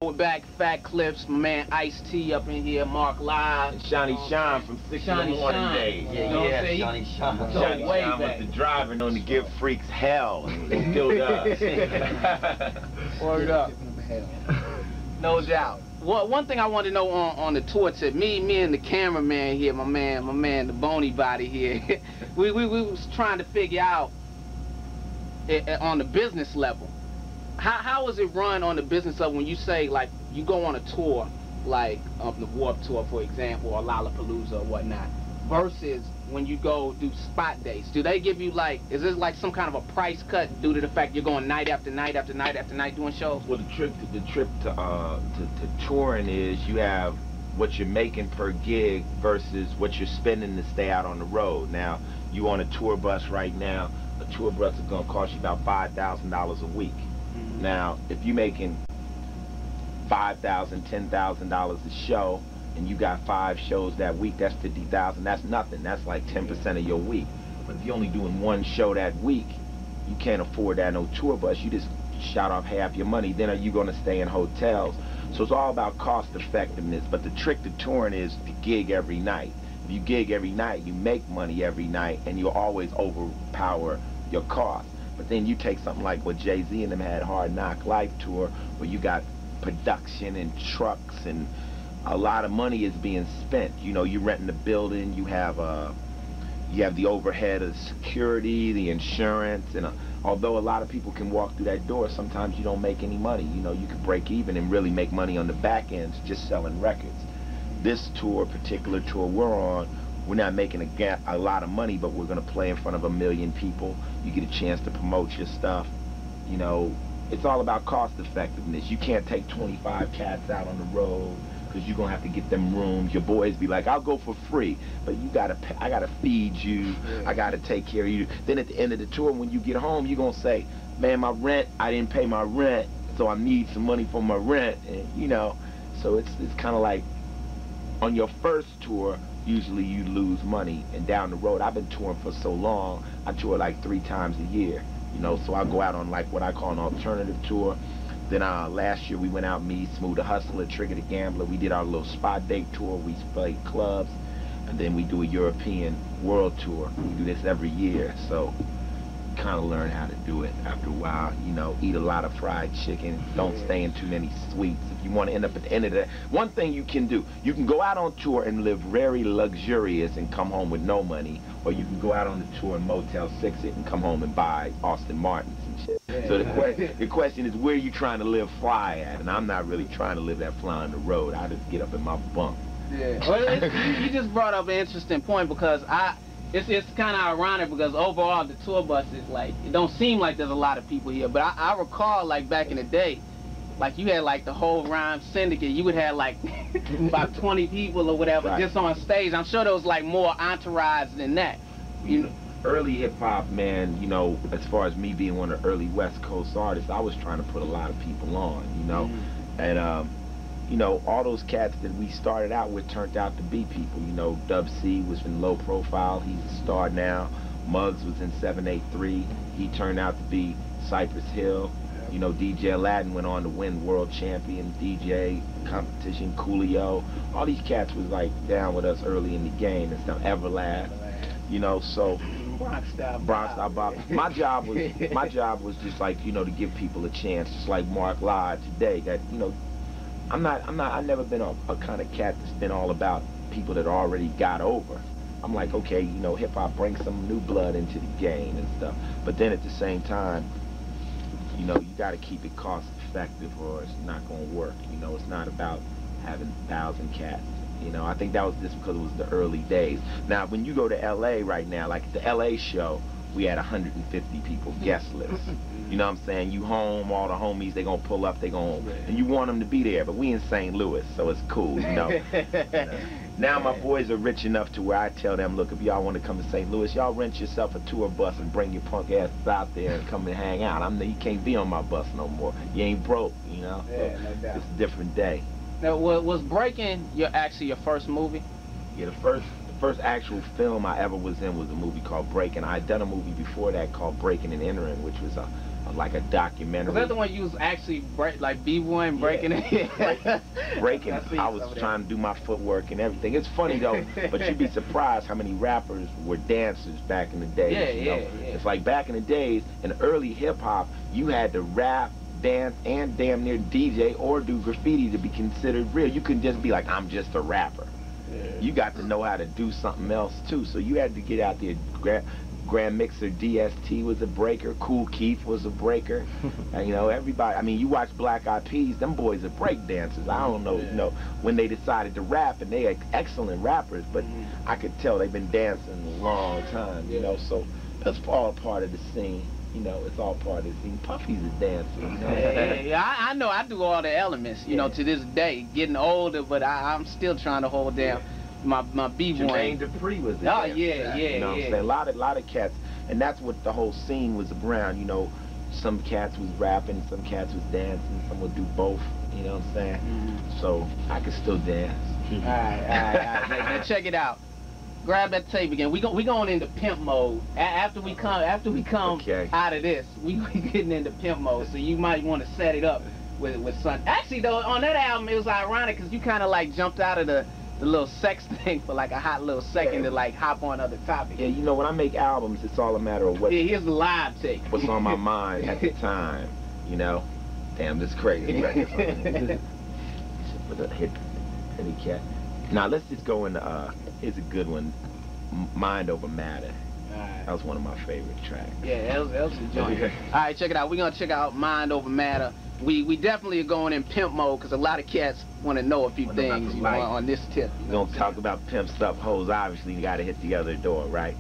We're back, PhatClips, my man Ice-T up in here, Mark Live. And Shawnee Shine from 6 in the morning days. Yeah, Shawnee Shine. Shawnee Shine was the driver known to give freaks hell. He still does. Word up. No doubt. One thing I want to know on the tour tip, me and the cameraman here, my man, the bony body here, we was trying to figure out on the business level. How is it run on the business level when you say, like, you go on a tour, like the Warped Tour, for example, or Lollapalooza or whatnot, versus when you go do spot dates? Do they give you, like, is this like some kind of a price cut due to the fact you're going night after night after night after night doing shows? Well, the trip to touring is you have what you're making per gig versus what you're spending to stay out on the road. Now, you on a tour bus right now, a tour bus is going to cost you about $5,000 a week. Now, if you're making $5,000, $10,000 a show, and you got 5 shows that week, that's $50,000. That's nothing. That's like 10% of your week. But if you're only doing 1 show that week, you can't afford that no tour bus. You just shot off half your money. Then are you going to stay in hotels? So it's all about cost effectiveness. But the trick to touring is to gig every night. If you gig every night, you make money every night, and you'll always overpower your cost. But then you take something like what Jay-Z and them had, Hard Knock Life Tour, where you got production and trucks, and a lot of money is being spent. You know, you renting the building, you have the overhead of security, the insurance, and although a lot of people can walk through that door, sometimes you don't make any money. You know, you could break even and really make money on the back ends just selling records. This tour, particular tour we're on, we're not making a lot of money, but we're going to play in front of 1 million people. You get a chance to promote your stuff. You know, it's all about cost effectiveness. You can't take 25 cats out on the road because you're going to have to get them rooms. Your boys be like, I'll go for free, but you gotta pay, I got to feed you. I got to take care of you. Then at the end of the tour, when you get home, you're going to say, man, my rent, I didn't pay my rent, so I need some money for my rent. And, you know, so it's kind of like on your first tour, usually you lose money, and down the road, I've been touring for so long, I tour like 3 times a year, you know, so I go out on like what I call an alternative tour. Then last year we went out, me, Smooth the Hustler, Trigger the Gambler, we did our little spot date tour, we played clubs, and then we do a European world tour. We do this every year, so kind of learn how to do it after a while. You know, eat a lot of fried chicken, don't stay in too many sweets. If you want to end up at the end of that, one thing you can do, you can go out on tour and live very luxurious and come home with no money, or you can go out on the tour and Motel 6 it and come home and buy Austin Martins and shit. So the question is, where are you trying to live fly at? And I'm not really trying to live that fly on the road. I just get up in my bunk. Yeah. Well, you just brought up an interesting point, because it's kind of ironic, because overall the tour bus is like, it don't seem like there's a lot of people here, but I recall, like, back in the day, like, you had like the whole Rhyme Syndicate, you would have like about 20 people or whatever, right, just on stage. I'm sure there was like more entourage than that. You know? Early hip-hop, man, you know, as far as me being one of the early West Coast artists, I was trying to put a lot of people on, you know, and you know, all those cats that we started out with turned out to be people. You know, Dub C was in Low Profile, he's a star now. Muggs was in 783, he turned out to be Cypress Hill. You know, DJ Aladdin went on to win World Champion DJ competition, Coolio. All these cats was like down with us early in the game and stuff. Everlast, you know, so Bronx Style Bob. My job was just like, you know, to give people a chance, just like Mark Live today. That, you know, I've never been a kind of cat that's been all about people that already got over. I'm like, okay, you know, hip-hop brings some new blood into the game and stuff. But then at the same time, you know, you got to keep it cost-effective or it's not going to work. You know, it's not about having 1,000 cats. You know, I think that was just because it was the early days. Now, when you go to L.A. right now, like at the L.A. show, we had 150 people guest list. You know what I'm saying? You home, all the homies, they gonna pull up, they gonna, and you want them to be there, but we in St. Louis, so it's cool, you know. Now my boys are rich enough to where I tell them, look, if y'all want to come to St. Louis, y'all rent yourself a tour bus and bring your punk asses out there and come and hang out. You can't be on my bus no more. You ain't broke, you know. Yeah, no doubt. It's a different day. Now, was Breaking actually your first movie? Yeah, the first actual film I ever was in was a movie called Breaking. I had done a movie before that called Breaking and Entering, which was a like a documentary. Was that the one you was actually like b-boying, breaking it? Breaking. I was trying to do my footwork and everything. It's funny though, but you'd be surprised how many rappers were dancers back in the days. You know? It's like back in the days, in early hip hop, you had to rap, dance, and damn near DJ or do graffiti to be considered real. You couldn't just be like, I'm just a rapper. You got to know how to do something else too. So you had to get out there. Grand Mixer DST was a breaker. Kool Keith was a breaker. And, you know, everybody. I mean, you watch Black Eyed Peas. Them boys are break dancers. I don't know, you know, when they decided to rap, and they are excellent rappers. But I could tell they've been dancing a long time. You know, so that's all part of the scene. You know, it's all part of the scene. Puffy's a dancer. You know? I know. I do all the elements. You know, to this day, getting older, but I'm still trying to hold down. My b-boy. Jermaine Dupri was a dancer. You know what I'm saying? A lot of cats, and that's what the whole scene was around. You know, some cats was rapping, some cats was dancing, some would do both. You know what I'm saying? So I could still dance. All right. Now check it out. Grab that tape again. We going into pimp mode. After we come out of this, we getting into pimp mode. So you might want to set it up with something. Actually though, on that album it was ironic because you kind of like jumped out of the little sex thing for like a hot little second to like hop on other topics. Yeah, you know, when I make albums, it's all a matter of what. Yeah, here's the live take. What's on my mind at the time, you know? Damn, this is crazy. Hit any cat. Now let's just go into here's a good one, Mind Over Matter. Right. That was one of my favorite tracks. Yeah, that was a joint. All right, check it out. We're gonna check out Mind Over Matter. We definitely are going in pimp mode because a lot of cats want to know a few things, you know, on this tip. We're gonna talk about pimp stuff. Hoes obviously you gotta hit the other door, right?